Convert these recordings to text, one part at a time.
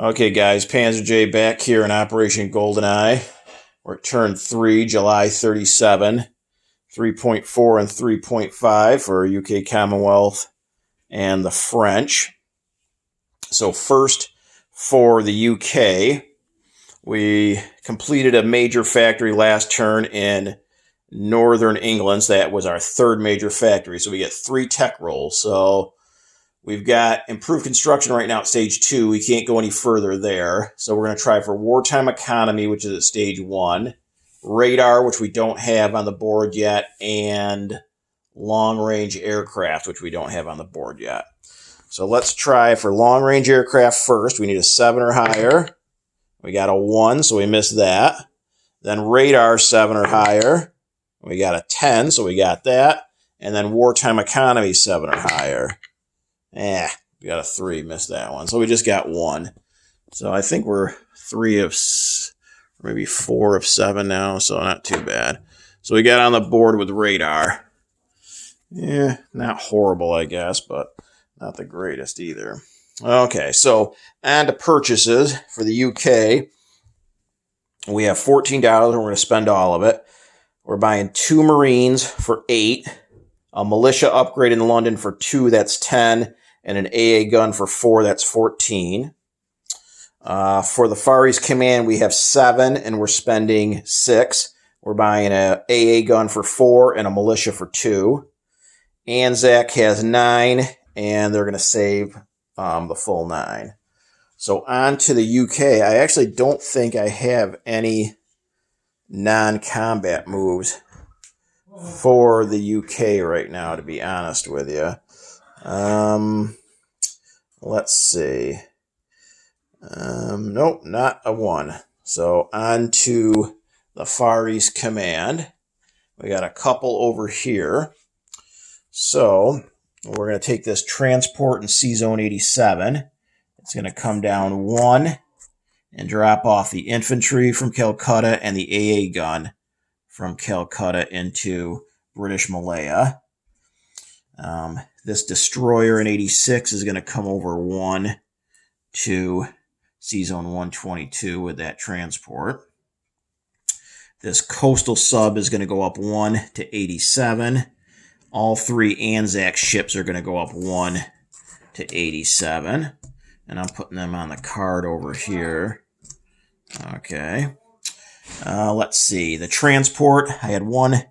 Okay, guys, Panzer J back here in Operation GoldenEye. We're at turn 3, July 37, 3.4 and 3.5 for UK Commonwealth and the French. So first, for the UK, we completed a major factory last turn in northern England. So that was our third major factory. So we get 3 tech rolls. So we've got improved construction right now at stage 2. We can't go any further there. So we're going to try for wartime economy, which is at stage 1. Radar, which we don't have on the board yet. And long-range aircraft, which we don't have on the board yet. So let's try for long-range aircraft first. We need a 7 or higher. We got a 1, so we missed that. Then radar, 7 or higher. We got a 10, so we got that. And then wartime economy, 7 or higher. We got a 3, missed that one. So we just got 1. So I think we're 3 of, maybe 4 of 7 now, so not too bad. So we got on the board with radar. Not horrible, I guess, but not the greatest either. Okay, so on to purchases for the UK. We have $14, and we're going to spend all of it. We're buying 2 Marines for 8, a militia upgrade in London for 2, that's 10, and an AA gun for 4, that's 14. For the Far East Command, we have 7, and we're spending 6. We're buying an AA gun for 4 and a militia for 2. Anzac has 9, and they're going to save the full 9. So on to the UK. I actually don't think I have any non-combat moves for the UK right now, to be honest with you. Let's see. Nope, not a 1. So on to the Far East Command. We got a couple over here. So we're going to take this transport in C-Zone 87. It's going to come down 1 and drop off the infantry from Calcutta and the AA gun from Calcutta into British Malaya. This destroyer in 86 is going to come over 1 to C-Zone 122 with that transport. This coastal sub is going to go up 1 to 87. All 3 Anzac ships are going to go up 1 to 87. And I'm putting them on the card over here. Okay. Let's see. The transport, I had 1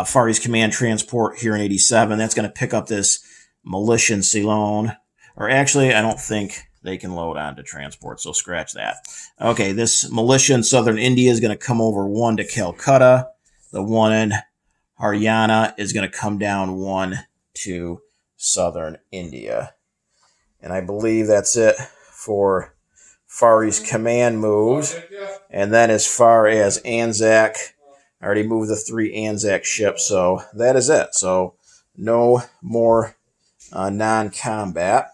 Far East Command transport here in 87. That's going to pick up this militia in Ceylon. Or actually, I don't think they can load onto transport, so scratch that. Okay, this militia in southern India is going to come over 1 to Calcutta. The one in Haryana is going to come down 1 to southern India. And I believe that's it for Far East Command moves. And then as far as Anzac, I already moved the 3 Anzac ships, so that is it. So no more non-combat.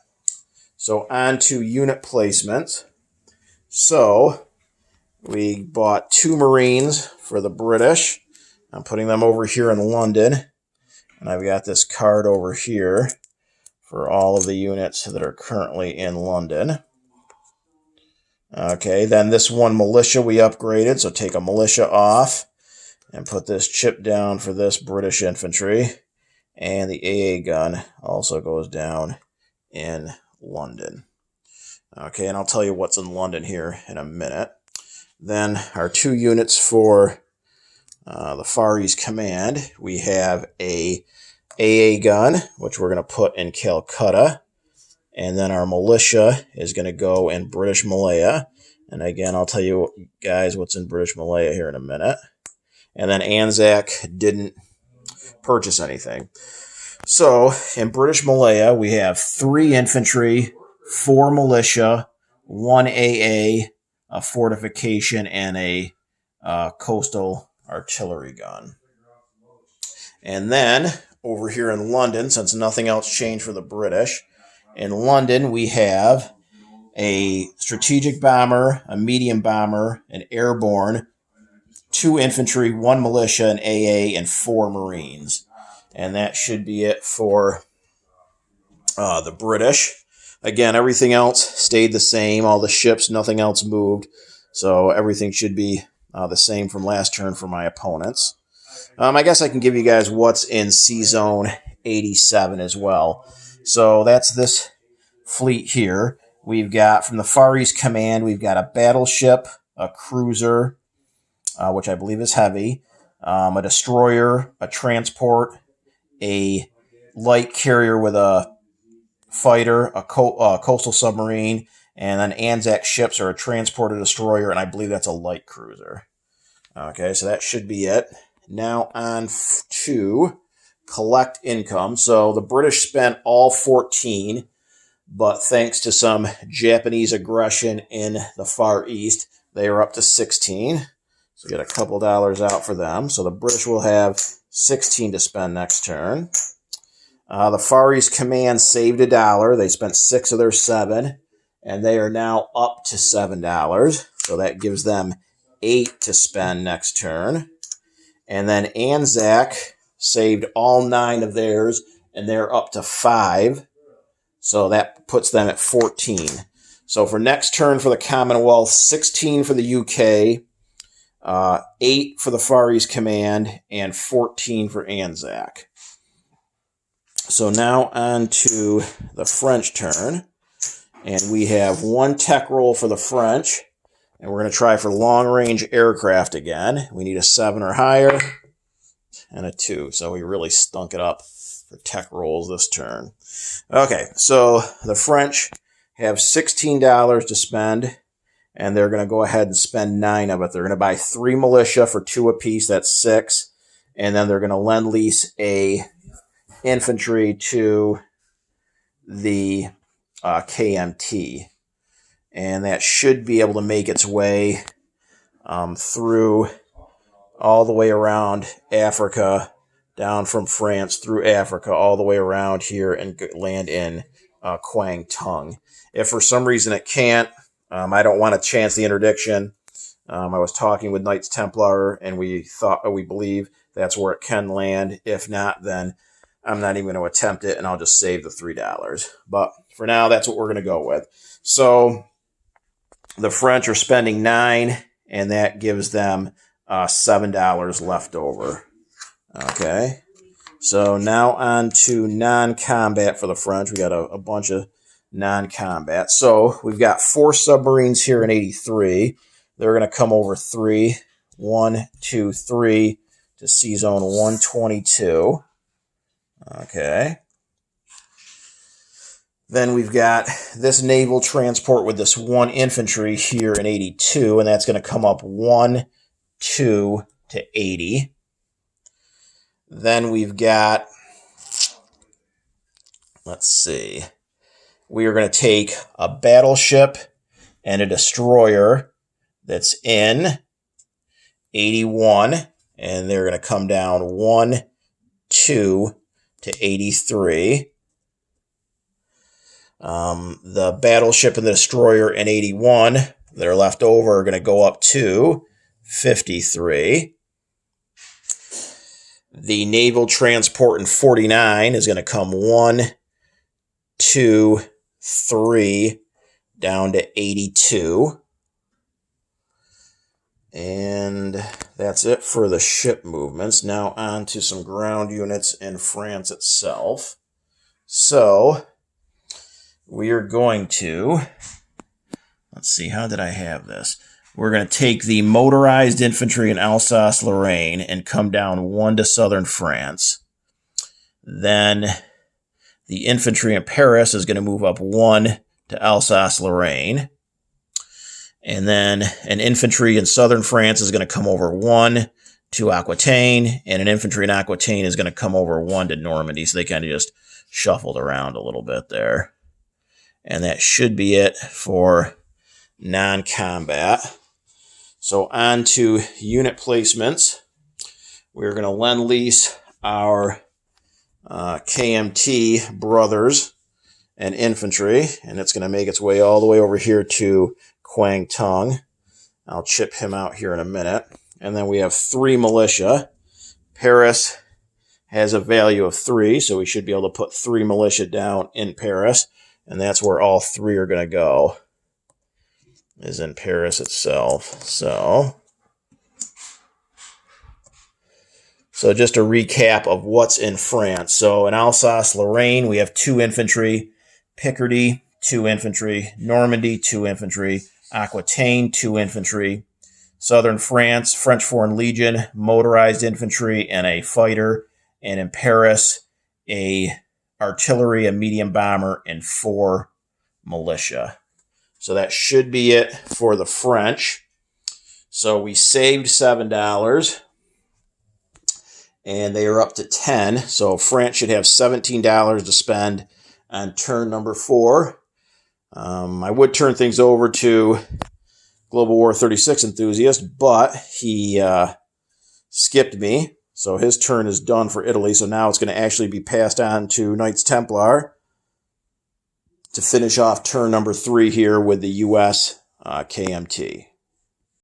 So on to unit placement. So we bought 2 Marines for the British. I'm putting them over here in London. And I've got this card over here for all of the units that are currently in London. Okay, then this 1 militia we upgraded, so take a militia off and put this chip down for this British infantry. And the AA gun also goes down in London. Okay, and I'll tell you what's in London here in a minute. Then our 2 units for the Far East Command, we have a AA gun, which we're going to put in Calcutta. And then our militia is going to go in British Malaya. And again, I'll tell you guys what's in British Malaya here in a minute. And then Anzac didn't purchase anything. So in British Malaya, we have 3 infantry, 4 militia, 1 AA, a fortification, and a coastal artillery gun. And then over here in London, since nothing else changed for the British, in London we have a strategic bomber, a medium bomber, an airborne, 2 infantry, 1 militia, an AA, and 4 Marines. And that should be it for the British. Again, everything else stayed the same. All the ships, nothing else moved. So everything should be the same from last turn for my opponents. I guess I can give you guys what's in C-Zone 87 as well. So that's this fleet here. We've got, from the Far East Command, we've got a battleship, a cruiser, which I believe is heavy, a destroyer, a transport, a light carrier with a fighter, a coastal submarine, and then Anzac ships are a transport, a destroyer, and I believe that's a light cruiser. Okay, so that should be it. Now on to collect income. So the British spent all 14, but thanks to some Japanese aggression in the Far East, they are up to 16. So get a couple dollars out for them. So the British will have 16 to spend next turn. The Far East Command saved $1. They spent 6 of their 7, and they are now up to $7. So that gives them 8 to spend next turn. And then Anzac saved all 9 of theirs, and they're up to 5. So that puts them at 14. So for next turn for the Commonwealth, 16 for the UK, 8 for the Far East Command, and 14 for Anzac. So now on to the French turn. And we have 1 tech roll for the French. And we're going to try for long-range aircraft again. We need a 7 or higher and a 2. So we really stunk it up for tech rolls this turn. Okay, so the French have $16 to spend, and they're going to go ahead and spend 9 of it. They're going to buy 3 militia for 2 apiece. That's 6. And then they're going to lend-lease a infantry to the KMT. And that should be able to make its way through all the way around Africa, down from France through Africa, all the way around here and land in Kwang Tung. If for some reason it can't, I don't want to chance the interdiction. I was talking with Knights Templar, and we believe that's where it can land. If not, then I'm not even going to attempt it, and I'll just save the $3. But for now, that's what we're going to go with. So the French are spending 9, and that gives them $7 left over. Okay. So now on to non-combat for the French. We got a bunch of non-combat. So we've got 4 submarines here in 83. They're going to come over 3. 1, 2, 3 to C-Zone 122. Okay. Then we've got this naval transport with this 1 infantry here in 82, and that's going to come up 1, 2 to 80. Then we've got, let's see, we are going to take a battleship and a destroyer that's in 81, and they're going to come down 1, 2 to 83. The battleship and the destroyer in 81 that are left over are going to go up to 53. The naval transport in 49 is going to come 1, 2, 3 down to 82. And that's it for the ship movements. Now on to some ground units in France itself. So we are going to, let's see, how did I have this? We're going to take the motorized infantry in Alsace-Lorraine and come down 1 to southern France. Then the infantry in Paris is going to move up 1 to Alsace-Lorraine. And then an infantry in southern France is going to come over 1 to Aquitaine, and an infantry in Aquitaine is going to come over 1 to Normandy. So they kind of just shuffled around a little bit there. And that should be it for non-combat. So on to unit placements. We're going to lend-lease our KMT brothers and infantry, and it's going to make its way all the way over here to Kwang Tung. I'll chip him out here in a minute. And then we have 3 militia. Paris has a value of 3, so we should be able to put 3 militia down in Paris. And that's where all three are going to go, is in Paris itself. So just a recap of what's in France. So in Alsace-Lorraine, we have 2 infantry. Picardy, 2 infantry. Normandy, 2 infantry. Aquitaine, 2 infantry. Southern France, French Foreign Legion, motorized infantry, and a fighter. And in Paris, a artillery, a medium bomber, and 4 militia. So that should be it for the French. So we saved $7, and they are up to 10. So France should have $17 to spend on turn number 4. I would turn things over to Global War 36 enthusiast, but he skipped me. So his turn is done for Italy. So now it's going to actually be passed on to Knights Templar to finish off turn number 3 here with the U.S. KMT.